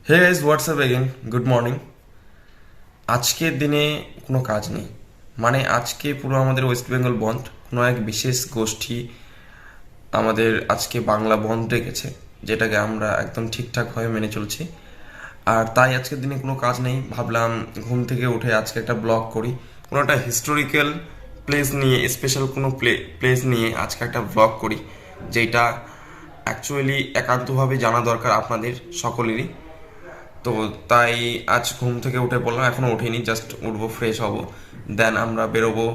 হে guys what's up again good morning. আজকের দিনে কোনো কাজ নেই, মানে আজকে পুরো আমাদের ওয়েস্ট বেঙ্গল বন্ধ। কোনো এক বিশেষ গোষ্ঠী আমাদের আজকে বাংলা বন্ধ রেখেছে, যেটাকে আমরা একদম ঠিকঠাকভাবে মেনে চলছি। আর তাই আজকের দিনে কোনো কাজ নেই, ভাবলাম ঘুম থেকে উঠে আজকে একটা ব্লগ করি, কোনো একটা হিস্টোরিক্যাল প্লেস নিয়ে, স্পেশাল কোনো প্লেস নিয়ে আজকে একটা ব্লগ করি, যেটা অ্যাকচুয়ালি একান্তভাবে জানা দরকার আপনাদের সকলেরই। তো তাই আজ ঘুম থেকে উঠে বললাম, এখনও উঠিনি, জাস্ট উঠবো, ফ্রেশ হব, দেন আমরা বেরোবো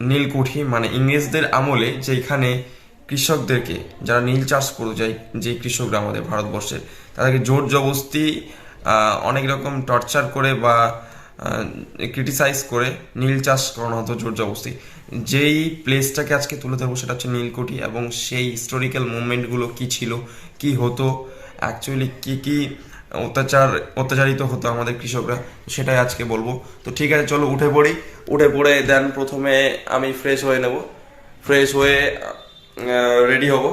নীলকুঠি, মানে ইংরেজদের আমলে যেখানে কৃষকদেরকে, যারা নীল চাষ করে যায়, যে কৃষকরা আমাদের ভারতবর্ষের, তাদেরকে জোর জবরদস্তি অনেক রকম টর্চার করে বা ক্রিটিসাইজ করে নীল চাষ করানো হতো জোর জবরদস্তি। যেই প্লেসটাকে আজকে তুলে ধরবো সেটা হচ্ছে নীলকুঠি, এবং সেই হিস্টোরিক্যাল মুভমেন্টগুলো কী ছিল, কি হতো, অ্যাকচুয়ালি কী কী অত্যাচারিত হতো আমাদের কৃষকরা, সেটাই আজকে বলবো। তো ঠিক আছে, চলো উঠে পড়ি। উঠে পড়ে দেন প্রথমে আমি ফ্রেশ হয়ে নেব, ফ্রেশ হয়ে রেডি হব।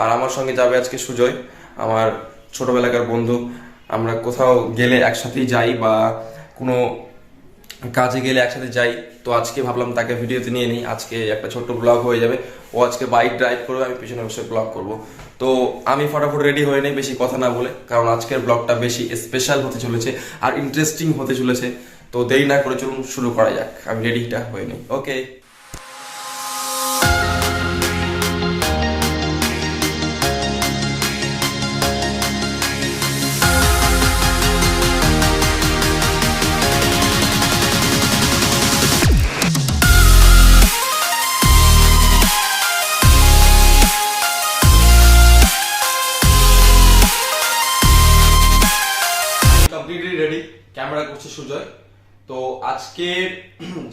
আর আমার সঙ্গে যাবে আজকে সুজয়, আমার ছোটবেলাকার বন্ধু। আমরা কোথাও গেলে একসাথেই যাই বা কোনো কাজে গেলে একসাথে যাই। তো আজকে ভাবলাম তাকে ভিডিওতে নিয়ে নিই, আজকে একটা ছোট্ট ব্লগ হয়ে যাবে। ও আজকে বাইক ড্রাইভ করবে, আমি পিছনে বসে ব্লগ করব। তো আমি ফটাফট রেডি হয়ে নেই, বেশি কথা না বলে, কারণ আজকের ব্লগটা বেশি স্পেশাল হতে চলেছে আর ইন্টারেস্টিং হতে চলেছে। তো দেরি না করে চলুন শুরু করা যাক, আমি রেডিটা হয়ে নেই। ওকে। কমপ্লিটলি রেডি, ক্যামেরা করছে সুজয়। তো আজকের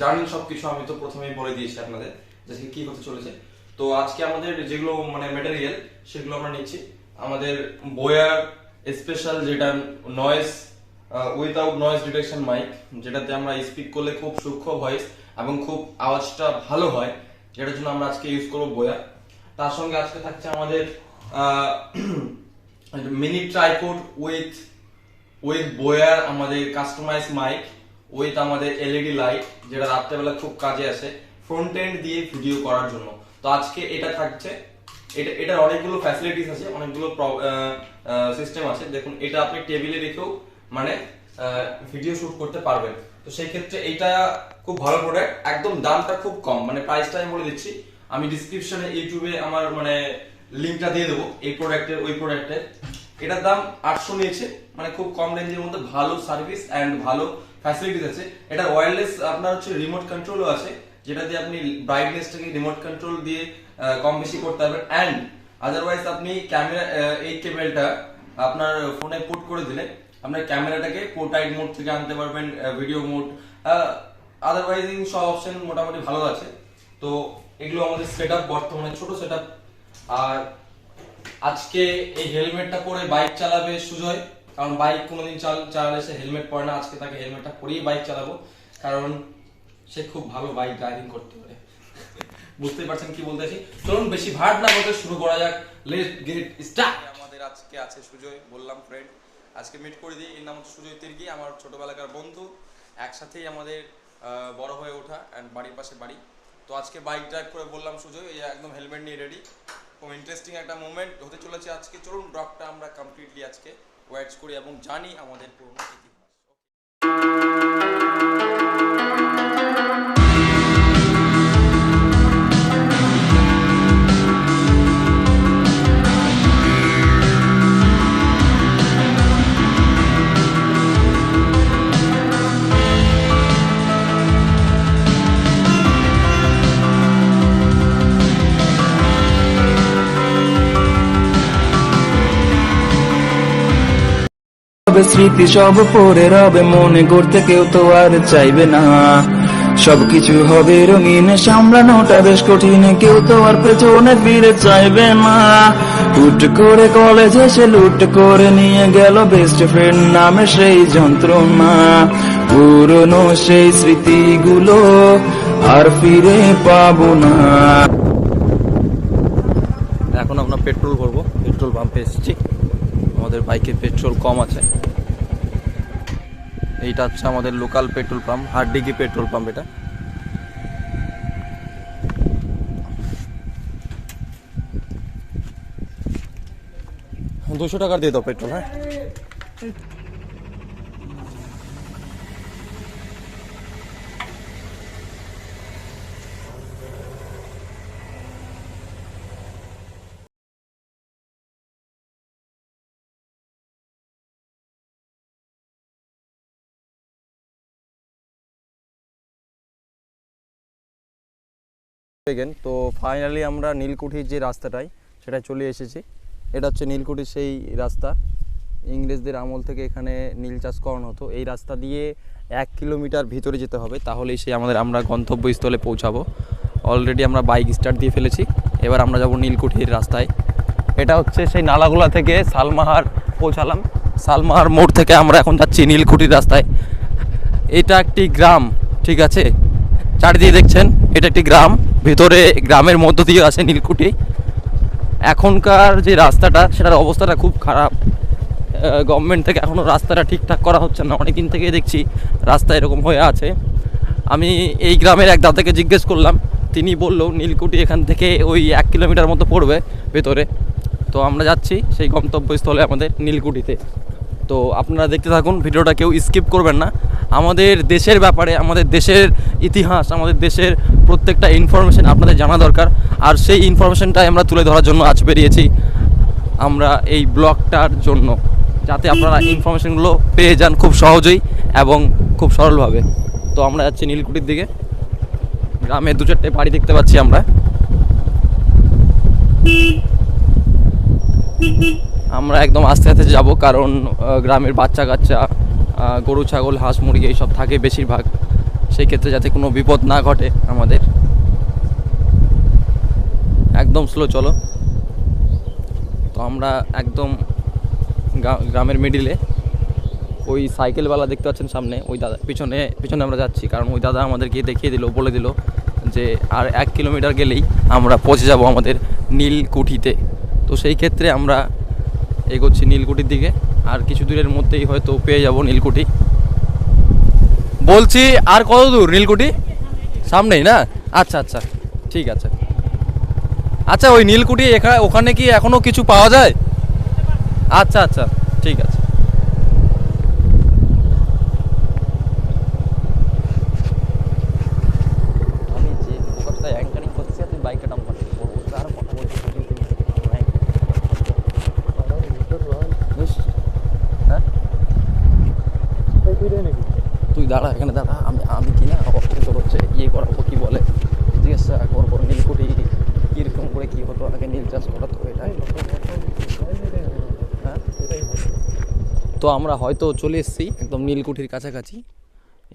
জানেন সবকিছু, আমি তো প্রথমেই বলে দিয়েছি আপনাদের যে কি হতে চলেছে। তো আজকে আমাদের যেগুলো মানে ম্যাটেরিয়াল, সেগুলো আমরা নিচ্ছি আমাদের বোয়ার স্পেশাল, যেটা noise without noise detection mic, যেটাতে আমরা স্পিক করলে খুব সূক্ষ্ম ভয়েস এবং খুব আওয়াজটা ভালো হয়, যেটার জন্য আমরা আজকে ইউজ করবো বোয়া। তার সঙ্গে আজকে থাকছে আমাদের মিনি ট্রাইপড উইথ বোয়ার, আমাদের কাস্টমাইজ মাইক উইথ আমাদের এলইডি লাইট, যেটা রাত্রেবেলা খুব কাজে আসে ফ্রন্ট এন্ড দিয়ে ভিডিও করার জন্য। তো আজকে এটা থাকছে, এটার অনেকগুলো ফ্যাসিলিটিস আছে, অনেকগুলো সিস্টেম আছে। দেখুন, এটা আপনি টেবিলে রেখেও মানে ভিডিও শুট করতে পারবেন। তো সেই ক্ষেত্রে এটা খুব ভালো প্রোডাক্ট, একদম দামটা খুব কম, মানে প্রাইসটা আমি বলে দিচ্ছি, আমি ডিসক্রিপশনে ইউটিউবে আমার মানে লিঙ্কটা দিয়ে দেবো এই প্রোডাক্টের, ওই প্রোডাক্টের। এটার দাম 800 নিয়েছে, মানে খুব কম রেঞ্জের মধ্যে ভালো সার্ভিস এন্ড ভালো ফ্যাসিলিটিস আছে। এটা ওয়্যারলেস আপনার হচ্ছে রিমোট কন্ট্রোলও আছে, যেটা দিয়ে আপনি ব্রাইটনেসটাকে রিমোট কন্ট্রোল দিয়ে কম বেশি করতে পারবেন। এন্ড আদারওয়াইজ আপনি ক্যামেরা, এই কেবলটা আপনার ফোনে পুট করে দিলে আপনার ক্যামেরাটাকে পোর্ট্রাইট মোড থেকে আনতে পারবেন, ভিডিও মোড, আদারওয়াইজ সব অপশন মোটামুটি ভালো আছে। তো এগুলো আমাদের সেটআপ, বর্তমানে ছোট সেটআপ। আর আজকে এই হেলমেটটা পরে বাইক চালাবে সুজয়, কারণ বাইক কোনোদিন চালালে সে হেলমেট পরে না। আজকে তাকে হেলমেটটা পরেই বাইক চালাবো, কারণ সে খুব ভালো বাইক ড্রাইভিং করতে পারে। বুঝতে পারছেন কি বলতেছি? চলুন বেশি ভাট না বলতে শুরু করা যাক, লেটস গেট স্টার্ট। আমাদের আজকে আছে সুজয়, বললাম ফ্রেন্ড, আজকে মিট করে দিই। এর নাম হচ্ছে সুজয় তির্কি, আমার ছোটবেলাকার বন্ধু, একসাথেই আমাদের বড় হয়ে ওঠা এন্ড বাড়ির পাশে বাড়ি। তো আজকে বাইক ড্রাইভ করে বললাম সুজয়, এই একদম হেলমেট নিয়ে রেডি। খুব ইন্টারেস্টিং একটা মুভমেন্ট হতে চলেছে আজকে। চলুন ব্লগটা আমরা কমপ্লিটলি আজকে ওয়াচ করি এবং জানি আমাদের পুরনো ইতিহাস। স্মৃতি সব পড়ে রবে, মনে করতে কেউ তো আর চাইবে না। সবকিছু হবে রঙিন, সামলানোটা বেশ কঠিন, কেউ তো আর পেছনে ফিরে চাইবে না। হুট করে কলেজে সে লুট করে নিয়ে গেল বেস্ট ফ্রেন্ড নামে সেই যন্ত্রণা। পুরনো সেই স্মৃতিগুলো আর ফিরে পাবো না। এখন আমরা পেট্রোল ভরবো, পেট্রোল পাম্পে এসেছি। আমাদের বাইকে পেট্রোল কম আছে। এইটা হচ্ছে আমাদের local petrol pump, Hardigi petrol pump. এটা $200 দিয়ে দাও পেট্রোল। হ্যাঁ, তো ফাইনালি আমরা নীলকুঠির যে রাস্তাটায় সেটা চলে এসেছি। এটা হচ্ছে নীলকুঠির সেই রাস্তা, ইংরেজদের আমল থেকে এখানে নীল চাষ করানো হতো। এই রাস্তা দিয়ে 1 কিলোমিটার ভিতরে যেতে হবে, তাহলেই সেই আমরা গন্তব্যস্থলে পৌঁছাবো। অলরেডি আমরা বাইক স্টার্ট দিয়ে ফেলেছি, এবার আমরা যাব নীলকুঠির রাস্তায়। এটা হচ্ছে সেই নালাগোলা থেকে সালমাহার পৌঁছালাম, সালমাহার মোড় থেকে আমরা এখন যাচ্ছি নীলকুঠির রাস্তায়। এটা একটি গ্রাম, ঠিক আছে, চারিদিকে দেখছেন এটা একটি গ্রাম, ভিতরে গ্রামের মধ্য দিয়ে আছে নীলকুঠি। এখনকার যে রাস্তাটা সেটার অবস্থাটা খুব খারাপ, গভর্নমেন্ট থেকে এখনও রাস্তাটা ঠিকঠাক করা হচ্ছে না। অনেক দিন থেকে দেখছি রাস্তা এরকম হয়ে আছে। আমি এই গ্রামের এক দাদাকে জিজ্ঞেস করলাম, তিনি বললো নীলকুঠি এখান থেকে ওই 1 কিলোমিটার মতো পড়বে ভেতরে। তো আমরা যাচ্ছি সেই গন্তব্যস্থলে আমাদের নীলকুঠিতে। তো আপনারা দেখতে থাকুন, ভিডিওটা কেউ স্কিপ করবেন না। আমাদের দেশের ব্যাপারে, আমাদের দেশের ইতিহাস, আমাদের দেশের প্রত্যেকটা ইনফরমেশন আপনাদের জানা দরকার। আর সেই ইনফরমেশনটাই আমরা তুলে ধরার জন্য আজ বেরিয়েছি আমরা এই ব্লগটার জন্য, যাতে আপনারা ইনফরমেশনগুলো পেয়ে যান খুব সহজেই এবং খুব সরলভাবে। তো আমরা যাচ্ছি নীলকুঠির দিকে। গ্রামে 2-4টে বাড়ি দেখতে পাচ্ছি আমরা। আমরা একদম আস্তে আস্তে যাব, কারণ গ্রামের বাচ্চা কাচ্চা, গরু ছাগল হাঁস মুরগি এইসব থাকে বেশিরভাগ, সেই ক্ষেত্রে যাতে কোনো বিপদ না ঘটে আমাদের। একদম স্লো চলো। তো আমরা একদম গ্রামের মিডিলে, ওই সাইকেলওয়ালা দেখতে পাচ্ছেন সামনে, ওই দাদা পিছনে পিছনে আমরা যাচ্ছি, কারণ ওই দাদা আমাদেরকে দেখিয়ে দিল, বলে দিল যে আর 1 কিলোমিটার গেলেই আমরা পৌঁছে যাব আমাদের নীলকুঠিতে। তো সেই ক্ষেত্রে আমরা এগোচ্ছি নীলকুঠির দিকে, আর কিছু দূরের মধ্যেই হয়তো পেয়ে যাব নীলকুঠি। বলছি আর কত দূর নীলকুঠি? সামনেই না? আচ্ছা আচ্ছা, ঠিক আছে। আচ্ছা, ওই নীলকুঠি ওখানে কি এখনো কিছু পাওয়া যায়? আচ্ছা আচ্ছা, ঠিক আছে। আমি যে কথাটা অ্যাঙ্কারিং করছি, তুই বাইকটা ডাউন করতে আর কথা বলছি। হ্যাঁ, তুই দাঁড়া, এখানে দাঁড়া। আমি কি না তোর হচ্ছে ইয়ে করাবো, কি বলে, জিজ্ঞাসা করবো নীলকুঠি কীরকম করে কী হতো আগে নীল চাষ করা। তো এটা হ্যাঁ, তো আমরা হয়তো চলে এসেছি একদম নীলকুঠির কাছাকাছি।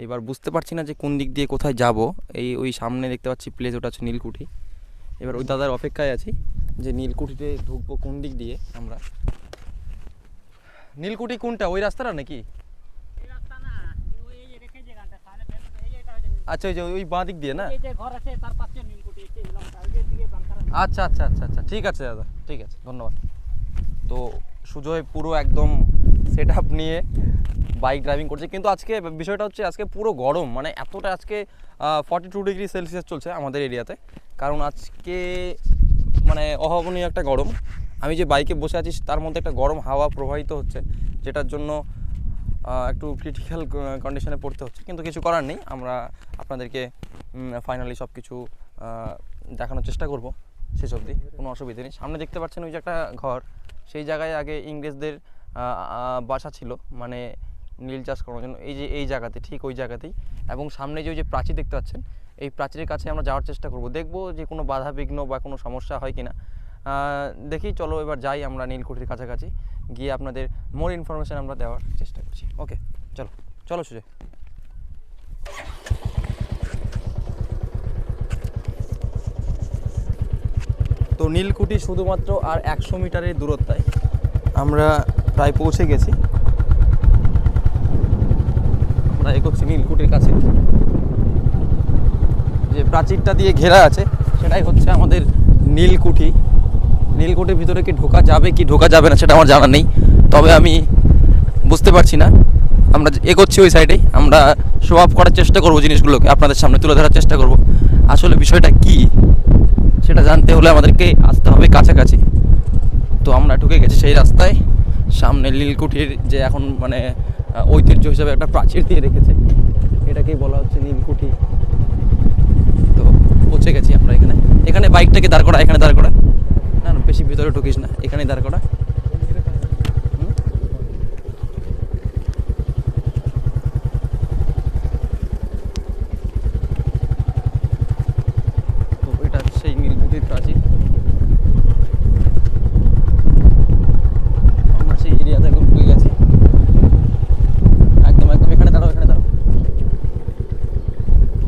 এবার বুঝতে পারছি না যে কোন দিক দিয়ে কোথায় যাব। ওই সামনে দেখতে পাচ্ছি প্লেস, ওটা হচ্ছে নীলকুঠি। এবার ওই দাদার অপেক্ষায় আছি যে নীলকুঠিতে ঢুকবো কোন দিক দিয়ে আমরা। নীলকুঠি কোনটা, ওই রাস্তাটা নাকি? আচ্ছা, ওই যে ওই বাঁ দিক দিয়ে না? আচ্ছা আচ্ছা আচ্ছা আচ্ছা, ঠিক আছে দাদা, ঠিক আছে, ধন্যবাদ। তো সুজয় পুরো একদম সেট আপ নিয়ে বাইক ড্রাইভিং করছে, কিন্তু আজকে বিষয়টা হচ্ছে আজকে পুরো গরম, মানে এতটা আজকে 42 ডিগ্রি সেলসিয়াস চলছে আমাদের এরিয়াতে। কারণ আজকে মানে অভাবনীয় একটা গরম। আমি যে বাইকে বসে আছি তার মধ্যে একটা গরম হাওয়া প্রবাহিত হচ্ছে, যেটার জন্য একটু ক্রিটিক্যাল কন্ডিশনে পড়তে হচ্ছে, কিন্তু কিছু করার নেই। আমরা আপনাদেরকে ফাইনালি সব কিছু দেখানোর চেষ্টা করব শেষ অবধি, কোনো অসুবিধা নেই। সামনে দেখতে পাচ্ছেন ওই যে একটা ঘর, সেই জায়গায় আগে ইংরেজদের বাসা ছিল, মানে নীল চাষ করার জন্য। এই জায়গাতে, ঠিক ওই জায়গাতেই। এবং সামনে যে ওই যে প্রাচীর দেখতে পাচ্ছেন, এই প্রাচীরের কাছে আমরা যাওয়ার চেষ্টা করব, দেখব যে কোনো বাধা বিঘ্ন বা কোনো সমস্যা হয় কিনা। দেখি, চলো এবার যাই আমরা নীলকুঠির কাছাকাছি গিয়ে আপনাদের মোর ইনফরমেশান আমরা দেওয়ার চেষ্টা করছি। ওকে, চলো চলো সুজয়। তো নীলকুঠি শুধুমাত্র আর 100 মিটারের দূরত্বায় আমরা প্রায় পৌঁছে গেছি। আমরা এগোচ্ছি নীলকুঠির কাছে। যে প্রাচীরটা দিয়ে ঘেরা আছে সেটাই হচ্ছে আমাদের নীলকুঠি। নীলকুঠির ভিতরে কি ঢোকা যাবে কি ঢোকা যাবে না সেটা আমার জানা নেই, তবে আমি বুঝতে পারছি না। আমরা এগোচ্ছি ওই সাইডেই, আমরা শো অফ করার চেষ্টা করব, জিনিসগুলোকে আপনাদের সামনে তুলে ধরার চেষ্টা করব। আসলে বিষয়টা কি সেটা জানতে হলে আমাদেরকে আসতে হবে কাছাকাছি। তো আমরা ঢুকে গেছি সেই রাস্তায়, সামনে নীলকুঠির যে এখন মানে ঐতিহ্য হিসাবে একটা প্রাচীর দিয়ে রেখেছে, এটাকেই বলা হচ্ছে নীলকুঠি। তো পৌঁছে গেছি আমরা এখানে। এখানে বাইকটাকে দাঁড় করা, এখানে দাঁড় করা, না না বেশি ভিতরে ঢুকিস না, এখানেই দাঁড় করা। তো এটা সেই নীলকুঠির প্রাচীর। আমরা সেই এরিয়াতে একদম ঢুকে গেছি। একদম একদম এখানে দাঁড়াও, এখানে দাঁড়াও।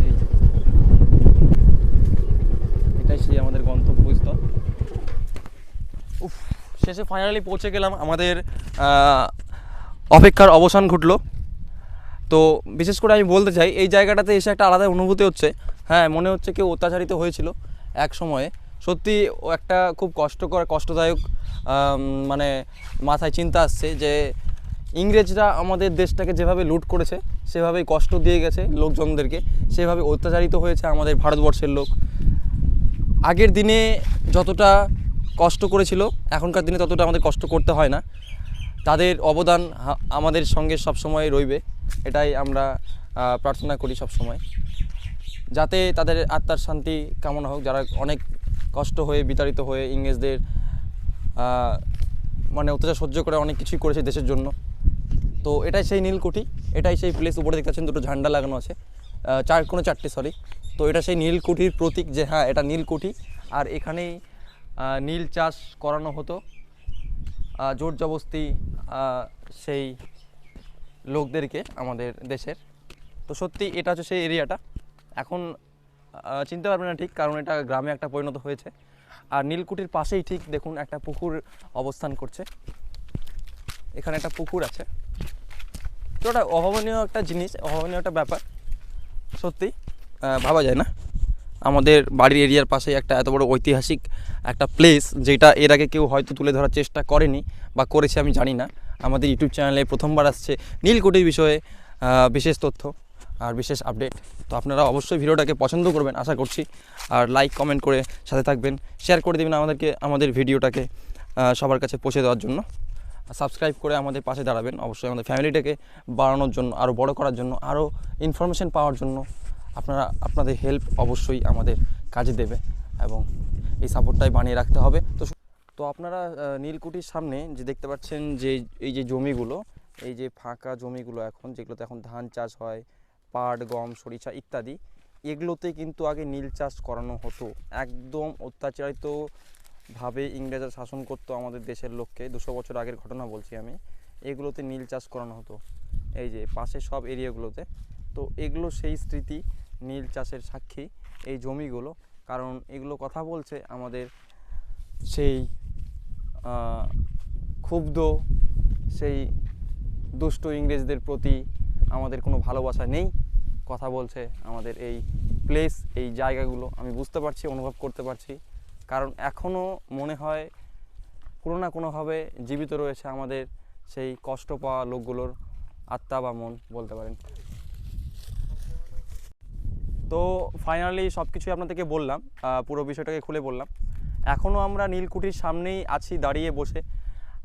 এই যে, এটাই সেই আমাদের গন্তব্যস্থল। উফ, শেষে ফাইনালি পৌঁছে গেলাম। আমাদের অপেক্ষার অবসান ঘটলো। তো বিশেষ করে আমি বলতে চাই, এই জায়গাটাতে এসে একটা আলাদা অনুভূতি হচ্ছে। হ্যাঁ, মনে হচ্ছে কেউ অত্যাচারিত হয়েছিল এক সময়ে। সত্যি ও একটা খুব কষ্টদায়ক মানে মাথায় চিন্তা আসছে যে ইংরেজরা আমাদের দেশটাকে যেভাবে লুট করেছে, সেভাবেই কষ্ট দিয়ে গেছে লোকজনদেরকে, সেভাবে অত্যাচারিত হয়েছে আমাদের ভারতবর্ষের লোক। আগের দিনে যতটা কষ্ট করেছিল, এখনকার দিনে ততটা আমাদের কষ্ট করতে হয় না। তাদের অবদান আমাদের সঙ্গে সবসময় রইবে, এটাই আমরা প্রার্থনা করি সবসময়, যাতে তাদের আত্মার শান্তি কামনা হোক, যারা অনেক কষ্ট হয়ে বিতাড়িত হয়ে ইংরেজদের মানে অত্যাচার সহ্য করে অনেক কিছুই করেছে দেশের জন্য। তো এটাই সেই নীলকুঠি, এটাই সেই প্লেস। উপরে দেখতে পাচ্ছেন দুটো ঝান্ডা লাগানো আছে, চারটে সরি। তো এটা সেই নীলকুঠির প্রতীক যে হ্যাঁ এটা নীলকুঠি। আর এখানেই নীল চাষ করানো হতো জোর জবস্তি সেই লোকদেরকে আমাদের দেশের। তো সত্যি এটা হচ্ছে সেই এরিয়াটা। এখন চিনতে পারবেন না ঠিক, কারণ এটা গ্রামে একটা পরিণত হয়েছে। আর নীলকুঠির পাশেই ঠিক দেখুন একটা পুকুর অবস্থান করছে, এখানে একটা পুকুর আছে। তো ওটা অভাবনীয় একটা জিনিস, অভাবনীয় একটা ব্যাপার। সত্যি ভাবা যায় না আমাদের বাড়ির এরিয়ার পাশে একটা এত বড় ঐতিহাসিক একটা প্লেস, যেটা এর আগে কেউ হয়তো তুলে ধরার চেষ্টা করেনি বা করেছে আমি জানি না। আমাদের ইউটিউব চ্যানেলে প্রথমবার আসছে নীলকুঠির বিষয়ে বিশেষ তথ্য আর বিশেষ আপডেট। তো আপনারা অবশ্যই ভিডিওটাকে পছন্দ করবেন আশা করছি, আর লাইক কমেন্ট করে সাথে থাকবেন, শেয়ার করে দেবেন আমাদের ভিডিওটাকে সবার কাছে পৌঁছে দেওয়ার জন্য। সাবস্ক্রাইব করে আমাদের পাশে দাঁড়াবেন অবশ্যই, আমাদের ফ্যামিলিটাকে বাড়ানোর জন্য, আরও বড় করার জন্য, আরও ইনফরমেশন পাওয়ার জন্য। আপনাদের হেল্প অবশ্যই আমাদের কাজে দেবে এবং এই সাপোর্টটাই বানিয়ে রাখতে হবে। তো আপনারা নীলকুঠির সামনে যে দেখতে পাচ্ছেন যে এই যে জমিগুলো, এই যে ফাঁকা জমিগুলো এখন, যেগুলোতে এখন ধান চাষ হয়, পাট, গম, সরিষা ইত্যাদি, এগুলোতে কিন্তু আগে নীল চাষ করানো হতো। একদম অত্যাচারিতভাবে ইংরেজরা শাসন করতো আমাদের দেশের লোককে, 200 বছর আগের ঘটনা বলছি আমি। এগুলোতে নীল চাষ করানো হতো এই যে পাশে সব এরিয়াগুলোতে। তো এগুলো সেই স্মৃতি, নীল চাষের সাক্ষী এই জমিগুলো। কারণ এগুলো কথা বলছে আমাদের সেই ক্ষুব্ধ, সেই দুষ্ট ইংরেজদের প্রতি আমাদের কোনো ভালোবাসা নেই। কথা বলছে আমাদের এই প্লেস, এই জায়গাগুলো। আমি বুঝতে পারছি, অনুভব করতে পারছি, কারণ এখনও মনে হয় কোনো না কোনোভাবে জীবিত রয়েছে আমাদের সেই কষ্ট পাওয়া লোকগুলোর আত্মা বা মন বলতে পারেন। তো ফাইনালি সব কিছুই আপনাদেরকে বললাম, পুরো বিষয়টাকে খুলে বললাম। এখনও আমরা নীলকুঠির সামনেই আছি দাঁড়িয়ে বসে।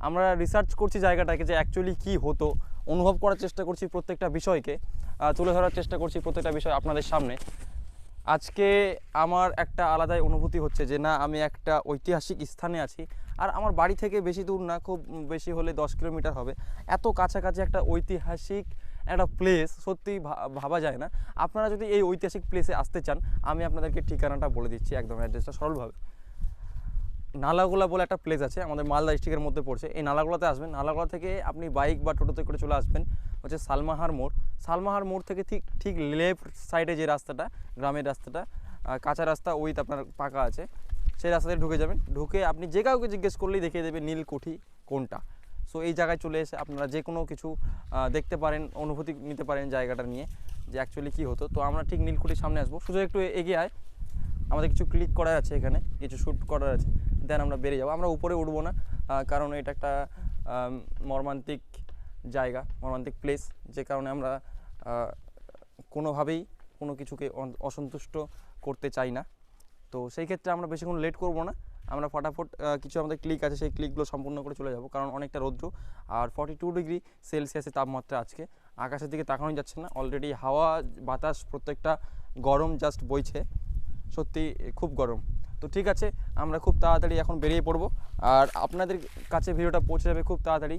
আমরা রিসার্চ করছি জায়গাটাকে, যে অ্যাকচুয়ালি কী হতো, অনুভব করার চেষ্টা করছি প্রত্যেকটা বিষয়কে, তুলে ধরার চেষ্টা করছি প্রত্যেকটা বিষয় আপনাদের সামনে। আজকে আমার একটা আলাদাই অনুভূতি হচ্ছে যে না, আমি একটা ঐতিহাসিক স্থানে আছি। আর আমার বাড়ি থেকে বেশি দূর না, খুব বেশি হলে 10 কিলোমিটার হবে। এত কাছাকাছি একটা ঐতিহাসিক একটা প্লেস, সত্যি ভাবা যায় না। আপনারা যদি এই ঐতিহাসিক প্লেসে আসতে চান, আমি আপনাদেরকে ঠিকানাটা বলে দিচ্ছি, একদম অ্যাড্রেসটা সরলভাবে। নালাগোলা বলে একটা প্লেস আছে, আমাদের মালদা ডিস্ট্রিক্টের মধ্যে পড়ছে। এই নালাগোলাতে আসবেন, নালাগোলা থেকে আপনি বাইক বা টোটোতে করে চলে আসবেন হচ্ছে সালমাহার মোড়। সালমাহার মোড় থেকে ঠিক লেফট সাইডে যে রাস্তাটা, গ্রামের রাস্তাটা, কাঁচা রাস্তা, ওই আপনার পাকা আছে, সেই রাস্তাতে ঢুকে যাবেন। ঢুকে আপনি যে কাউকে জিজ্ঞেস করলেই দেখিয়ে দেবে নীলকুঠি কোনটা। সো এই জায়গায় চলে এসে আপনারা যে কোনো কিছু দেখতে পারেন, অনুভূতি নিতে পারেন জায়গাটা নিয়ে, যে অ্যাকচুয়ালি কী হতো। তো আমরা ঠিক নীলকুঠির সামনে আসবো, শুধু একটু এগিয়ে আয়, আমাদের কিছু ক্লিক করার আছে, এখানে কিছু শ্যুট করার আছে, দেন আমরা বেরিয়ে যাবো। আমরা উপরে উঠবো না, কারণ এটা একটা মর্মান্তিক জায়গা, মর্মান্তিক প্লেস, যে কারণে আমরা কোনোভাবেই কোনো কিছুকে অসন্তুষ্ট করতে চাই না। তো সেই ক্ষেত্রে আমরা বেশিক্ষণ লেট করব না, আমরা ফটাফট কিছু আমাদের ক্লিক আছে সেই ক্লিকগুলো সম্পূর্ণ করে চলে যাব, কারণ অনেকটা রৌদ্র আর 42 ডিগ্রি সেলসিয়াসের তাপমাত্রা আজকে। আকাশের দিকে তাকানোই যাচ্ছে না, অলরেডি হাওয়া বাতাস প্রত্যেকটা গরম জাস্ট বইছে, সত্যি খুব গরম। তো ঠিক আছে, আমরা খুব তাড়াতাড়ি এখন বেরিয়ে পড়ব, আর আপনাদের কাছে ভিডিওটা পৌঁছে যাবে খুব তাড়াতাড়ি।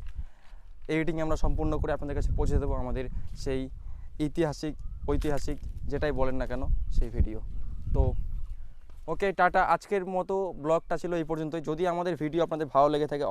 এডিটিং আমরা সম্পূর্ণ করে আপনাদের কাছে পৌঁছে দেবো আমাদের সেই ঐতিহাসিক যেটাই বলেন না কেন সেই ভিডিও। তো ওকে, টাটা। আজকের মতো ব্লগটা ছিল এই পর্যন্তই। যদি আমাদের ভিডিও আপনাদের ভালো লেগে থাকে